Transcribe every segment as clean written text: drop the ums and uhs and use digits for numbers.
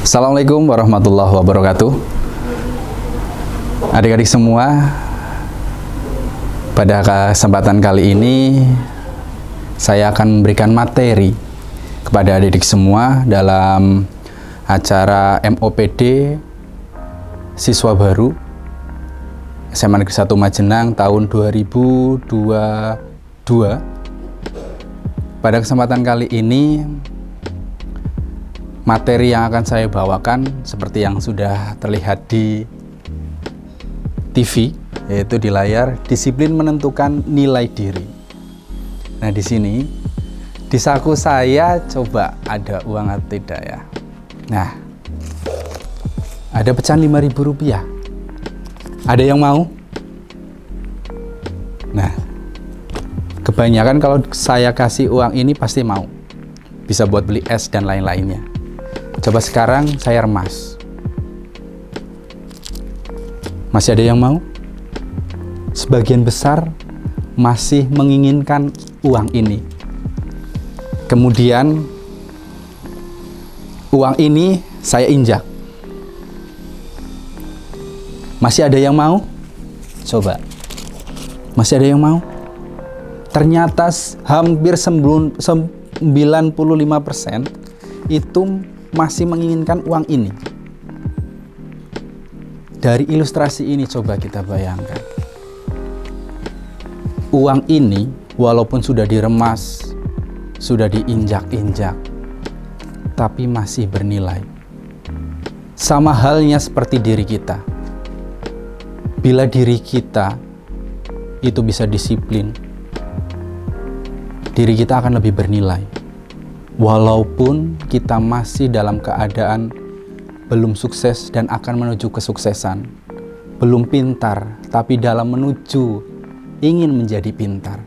Assalamualaikum warahmatullahi wabarakatuh. Adik-adik semua, pada kesempatan kali ini saya akan memberikan materi kepada adik-adik semua dalam acara MOPD Siswa Baru SMA Negeri 1 Majenang tahun 2022. Pada kesempatan kali ini, materi yang akan saya bawakan seperti yang sudah terlihat di TV, yaitu di layar, disiplin menentukan nilai diri. Nah, di sini di saku saya coba ada uang atau tidak ya. Nah, ada pecahan Rp5.000. Ada yang mau? Nah, kebanyakan kalau saya kasih uang ini pasti mau. Bisa buat beli es dan lain-lainnya. Coba sekarang saya remas. Masih ada yang mau? Sebagian besar masih menginginkan uang ini. Kemudian uang ini saya injak. Masih ada yang mau? Coba. Masih ada yang mau? Ternyata hampir 95% itu masih menginginkan uang ini. Dari ilustrasi ini coba kita bayangkan. Uang ini walaupun sudah diremas, sudah diinjak-injak, tapi masih bernilai. Sama halnya seperti diri kita. Bila diri kita itu bisa disiplin, diri kita akan lebih bernilai. Walaupun kita masih dalam keadaan belum sukses dan akan menuju kesuksesan, belum pintar, tapi dalam menuju ingin menjadi pintar.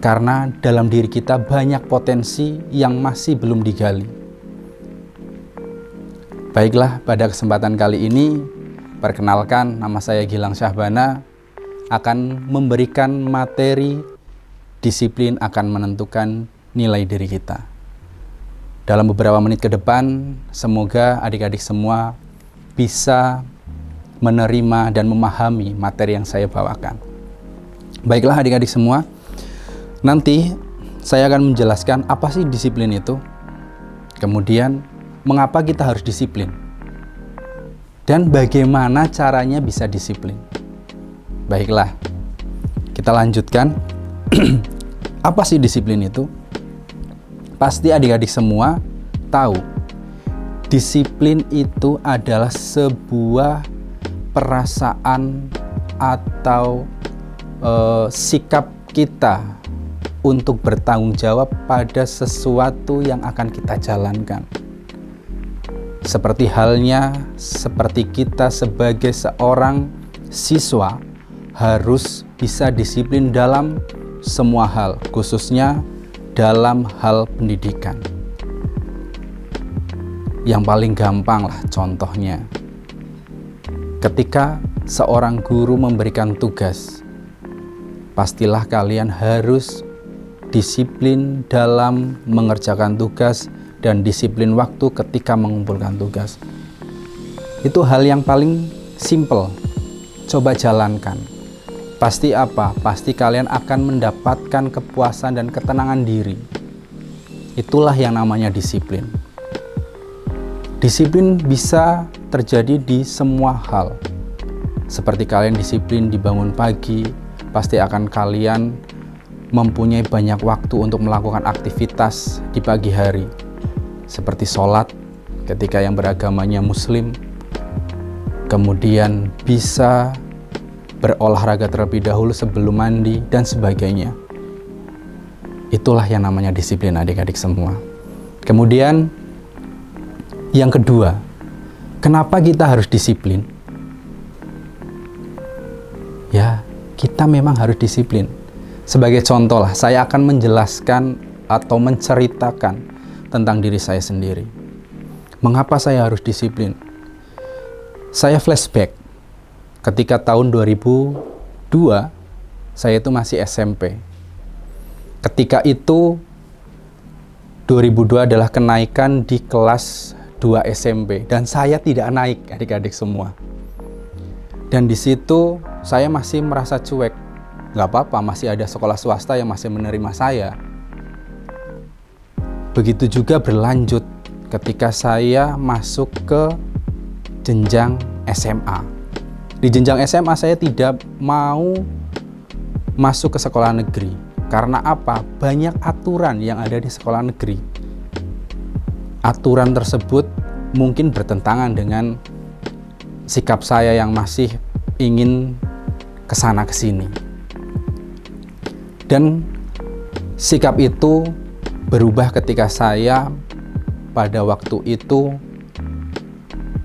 Karena dalam diri kita banyak potensi yang masih belum digali. Baiklah, pada kesempatan kali ini, perkenalkan, nama saya Gilang Syahbana, akan memberikan materi disiplin akan menentukan nilai diri kita. Dalam beberapa menit ke depan, semoga adik-adik semua bisa menerima dan memahami materi yang saya bawakan. Baiklah adik-adik semua, nanti saya akan menjelaskan apa sih disiplin itu, kemudian mengapa kita harus disiplin, dan bagaimana caranya bisa disiplin. Baiklah, kita lanjutkan. Apa sih disiplin itu? Pasti adik-adik semua tahu, disiplin itu adalah sebuah perasaan atau sikap kita untuk bertanggung jawab pada sesuatu yang akan kita jalankan. Seperti halnya seperti kita sebagai seorang siswa harus bisa disiplin dalam semua hal, khususnya dalam hal pendidikan. Yang paling gampang lah contohnya, ketika seorang guru memberikan tugas, pastilah kalian harus disiplin dalam mengerjakan tugas dan disiplin waktu ketika mengumpulkan tugas. Itu hal yang paling simple. Coba jalankan. Pasti apa? Pasti kalian akan mendapatkan kepuasan dan ketenangan diri. Itulah yang namanya disiplin. Disiplin bisa terjadi di semua hal. Seperti kalian disiplin dibangun pagi, pasti akan kalian mempunyai banyak waktu untuk melakukan aktivitas di pagi hari. Seperti sholat ketika yang beragamanya muslim, kemudian bisa berolahraga terlebih dahulu sebelum mandi, dan sebagainya. Itulah yang namanya disiplin adik-adik semua. Kemudian yang kedua, kenapa kita harus disiplin? Ya, kita memang harus disiplin. Sebagai contoh lah, saya akan menjelaskan atau menceritakan tentang diri saya sendiri. Mengapa saya harus disiplin? Saya flashback. Ketika tahun 2002, saya itu masih SMP. Ketika itu 2002 adalah kenaikan di kelas 2 SMP dan saya tidak naik, adik-adik semua. Dan di situ saya masih merasa cuek. Nggak apa-apa, masih ada sekolah swasta yang masih menerima saya. Begitu juga berlanjut ketika saya masuk ke jenjang SMA. Di jenjang SMA saya tidak mau masuk ke sekolah negeri. Karena apa? Banyak aturan yang ada di sekolah negeri. Aturan tersebut mungkin bertentangan dengan sikap saya yang masih ingin kesana kesini. Dan sikap itu berubah ketika saya pada waktu itu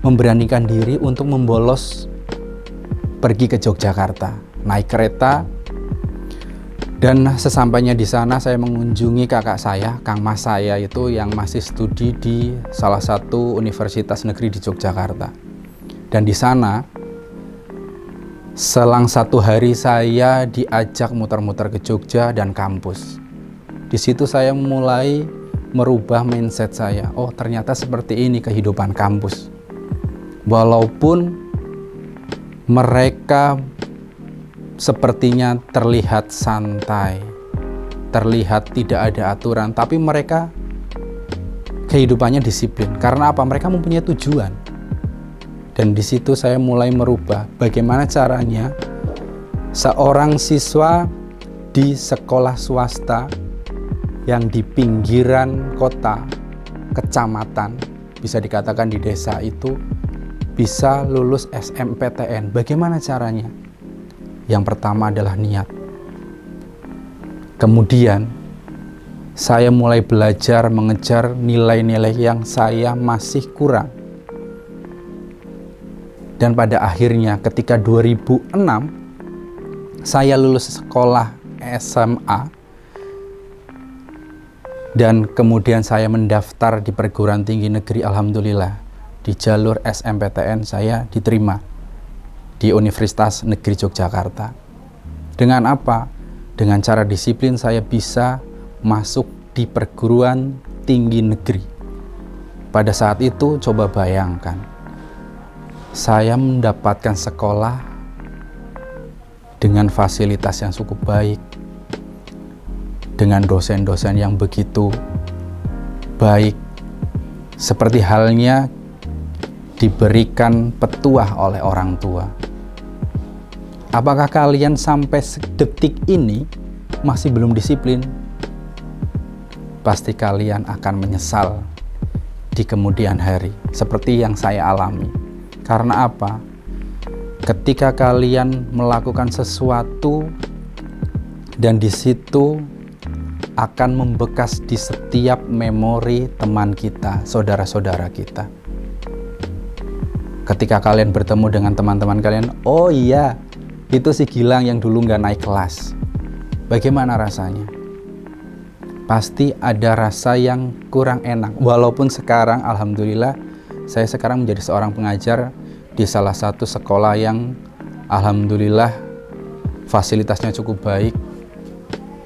memberanikan diri untuk membolos pergi ke Yogyakarta, naik kereta. Dan sesampainya di sana saya mengunjungi kakak saya, Kang Mas saya itu yang masih studi di salah satu universitas negeri di Yogyakarta. Dan di sana selang 1 hari saya diajak muter-muter ke Jogja dan kampus. Di situ saya mulai merubah mindset saya. Oh, ternyata seperti ini kehidupan kampus. Walaupun mereka sepertinya terlihat santai, terlihat tidak ada aturan, tapi mereka kehidupannya disiplin. Karena apa? Mereka mempunyai tujuan. Dan di situ saya mulai merubah bagaimana caranya seorang siswa di sekolah swasta yang di pinggiran kota, kecamatan, bisa dikatakan di desa itu, bisa lulus SMPTN. Bagaimana caranya? Yang pertama adalah niat. Kemudian saya mulai belajar mengejar nilai-nilai yang saya masih kurang. Dan pada akhirnya ketika 2006 saya lulus sekolah SMA dan kemudian saya mendaftar di perguruan tinggi negeri. Alhamdulillah di jalur SMPTN saya diterima di Universitas Negeri Yogyakarta. Dengan apa? Dengan cara disiplin saya bisa masuk di perguruan tinggi negeri. Pada saat itu coba bayangkan, saya mendapatkan sekolah dengan fasilitas yang cukup baik, dengan dosen-dosen yang begitu baik, seperti halnya diberikan petuah oleh orang tua. Apakah kalian sampai detik ini masih belum disiplin? Pasti kalian akan menyesal di kemudian hari, seperti yang saya alami. Karena apa? Ketika kalian melakukan sesuatu dan di situ akan membekas di setiap memori teman kita, saudara-saudara kita. Ketika kalian bertemu dengan teman-teman kalian, oh iya, itu si Gilang yang dulu nggak naik kelas. Bagaimana rasanya? Pasti ada rasa yang kurang enak. Walaupun sekarang, alhamdulillah, saya sekarang menjadi seorang pengajar di salah satu sekolah yang alhamdulillah fasilitasnya cukup baik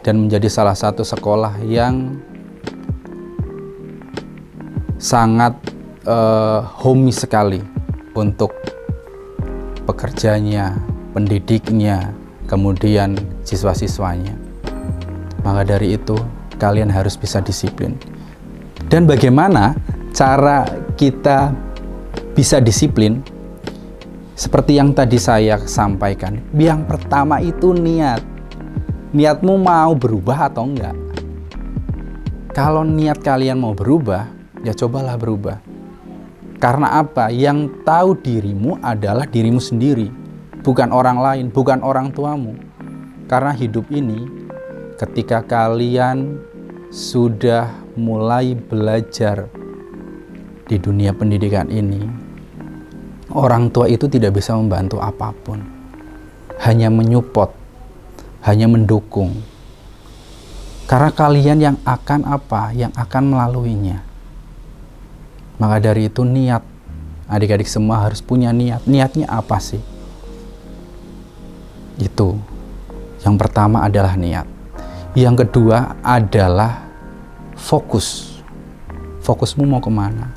dan menjadi salah satu sekolah yang sangat homey sekali untuk pekerjanya, pendidiknya, kemudian siswa-siswanya. Maka dari itu, kalian harus bisa disiplin. Dan bagaimana cara kita bisa disiplin? Seperti yang tadi saya sampaikan, yang pertama itu niat. Niatmu mau berubah atau enggak? Kalau niat kalian mau berubah, ya cobalah berubah. Karena apa? Yang tahu dirimu adalah dirimu sendiri, bukan orang lain, bukan orang tuamu. Karena hidup ini, ketika kalian sudah mulai belajar di dunia pendidikan ini, orang tua itu tidak bisa membantu apapun, hanya menyupport, hanya mendukung. Karena kalian yang akan apa? Yang akan melaluinya. Maka dari itu niat, adik-adik semua harus punya niat. Niatnya apa sih? Itu yang pertama adalah niat. Yang kedua adalah fokus. Fokusmu mau kemana?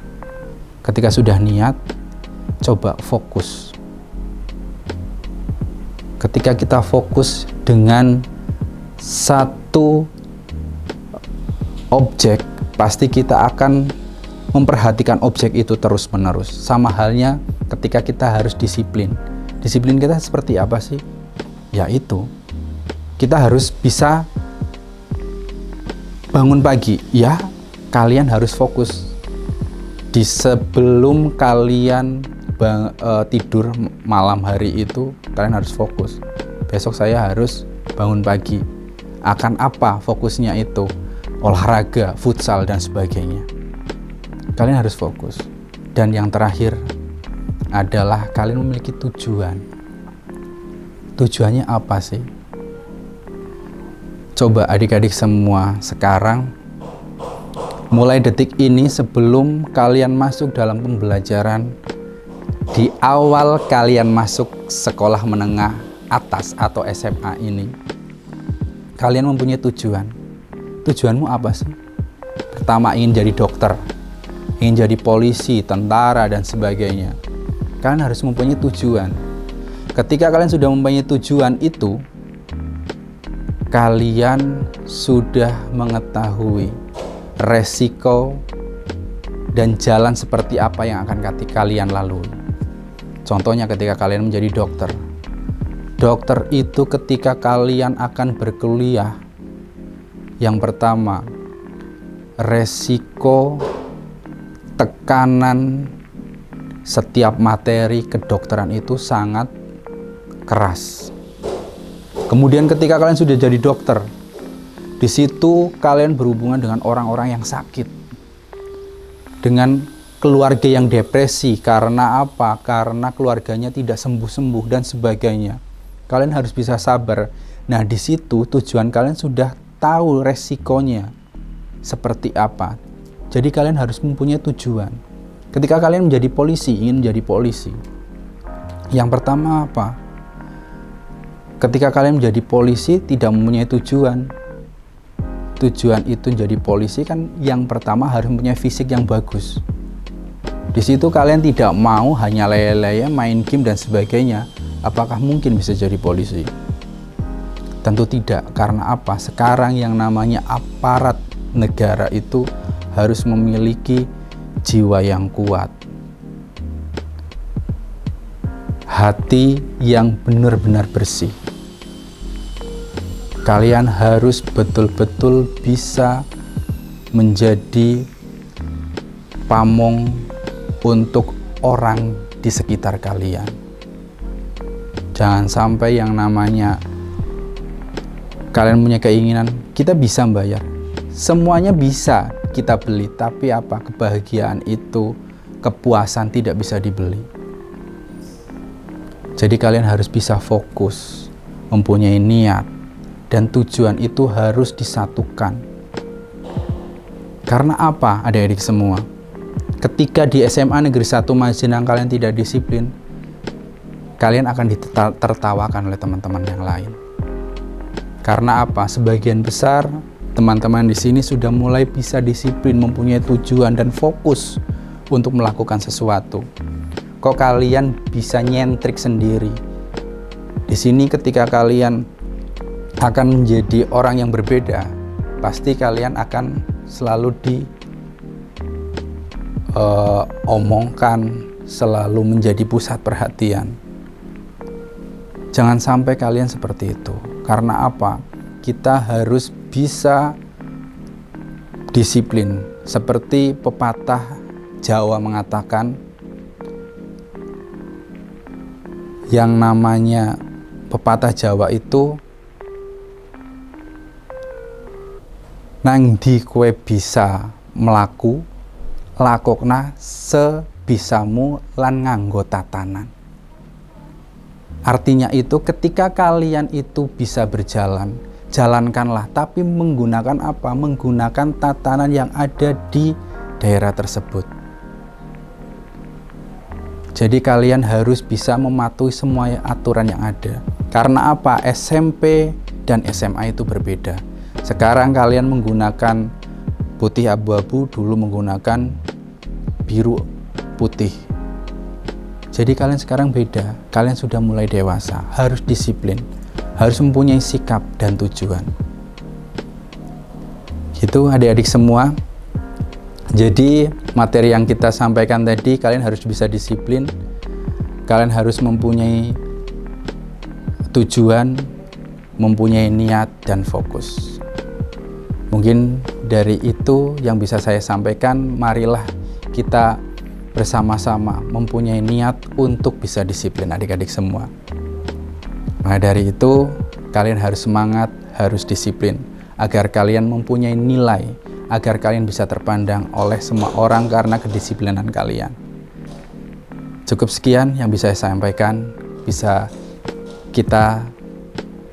Ketika sudah niat, coba fokus. Ketika kita fokus dengan satu objek, pasti kita akan memperhatikan objek itu terus-menerus. Sama halnya ketika kita harus disiplin. Disiplin kita seperti apa sih? Yaitu kita harus bisa bangun pagi. Ya, kalian harus fokus. Di sebelum kalian tidur malam hari itu, kalian harus fokus. Besok saya harus bangun pagi. Akan apa fokusnya itu? Olahraga, futsal, dan sebagainya. Kalian harus fokus. Dan yang terakhir adalah kalian memiliki tujuan. Tujuannya apa sih? Coba adik-adik semua sekarang, mulai detik ini sebelum kalian masuk dalam pembelajaran, di awal kalian masuk sekolah menengah atas atau SMA ini, kalian mempunyai tujuan. Tujuanmu apa sih? Pertama, ingin jadi dokter, ingin jadi polisi, tentara, dan sebagainya. Kalian harus mempunyai tujuan. Ketika kalian sudah mempunyai tujuan itu, kalian sudah mengetahui resiko dan jalan seperti apa yang akan kalian lalui. Contohnya ketika kalian menjadi dokter. Dokter itu ketika kalian akan berkuliah, yang pertama, resiko tekanan setiap materi kedokteran itu sangat keras. Kemudian ketika kalian sudah jadi dokter, di situ kalian berhubungan dengan orang-orang yang sakit, dengan keluarga yang depresi. Karena apa? Karena keluarganya tidak sembuh-sembuh dan sebagainya. Kalian harus bisa sabar. Nah, di situ tujuan kalian sudah tahu resikonya seperti apa. Jadi kalian harus mempunyai tujuan. Ketika kalian menjadi polisi, ingin menjadi polisi, yang pertama apa? Ketika kalian menjadi polisi tidak mempunyai tujuan. Tujuan itu jadi polisi kan yang pertama harus mempunyai fisik yang bagus. Di situ kalian tidak mau hanya lele-lele, main game dan sebagainya. Apakah mungkin bisa jadi polisi? Tentu tidak. Karena apa? Sekarang yang namanya aparat negara itu harus memiliki jiwa yang kuat, hati yang benar-benar bersih. Kalian harus betul-betul bisa menjadi pamong untuk orang di sekitar kalian. Jangan sampai yang namanya kalian punya keinginan, kita bisa bayar. Semuanya bisa kita beli, tapi apa? Kebahagiaan itu, kepuasan tidak bisa dibeli. Jadi kalian harus bisa fokus, mempunyai niat, dan tujuan itu harus disatukan. Karena apa, adik-adik semua? Ketika di SMA Negeri 1 Majenang kalian tidak disiplin, kalian akan ditertawakan oleh teman-teman yang lain. Karena apa? Sebagian besar teman-teman di sini sudah mulai bisa disiplin, mempunyai tujuan dan fokus untuk melakukan sesuatu. Kok kalian bisa nyentrik sendiri? Di sini ketika kalian akan menjadi orang yang berbeda, pasti kalian akan selalu diomongkan, selalu menjadi pusat perhatian. Jangan sampai kalian seperti itu. Karena apa? Kita harus bisa disiplin. Seperti pepatah Jawa mengatakan, yang namanya pepatah Jawa itu, nang di kue bisa melaku, lakokna sebisamu lan nganggo tatanan. Artinya itu ketika kalian itu bisa berjalan, jalankanlah, tapi menggunakan apa? Menggunakan tatanan yang ada di daerah tersebut. Jadi kalian harus bisa mematuhi semua aturan yang ada. Karena apa? SMP dan SMA itu berbeda. Sekarang kalian menggunakan putih abu-abu, dulu menggunakan biru putih. Jadi kalian sekarang beda, kalian sudah mulai dewasa, harus disiplin, harus mempunyai sikap dan tujuan. Gitu adik-adik semua. Jadi materi yang kita sampaikan tadi, kalian harus bisa disiplin, kalian harus mempunyai tujuan, mempunyai niat dan fokus. Mungkin dari itu yang bisa saya sampaikan. Marilah kita bersama-sama mempunyai niat untuk bisa disiplin adik-adik semua. Nah dari itu kalian harus semangat, harus disiplin, agar kalian mempunyai nilai, agar kalian bisa terpandang oleh semua orang karena kedisiplinan kalian. Cukup sekian yang bisa saya sampaikan, bisa kita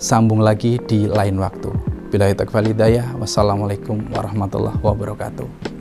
sambung lagi di lain waktu. Billahi taufiq wal hidayah. Wassalamualaikum warahmatullahi wabarakatuh.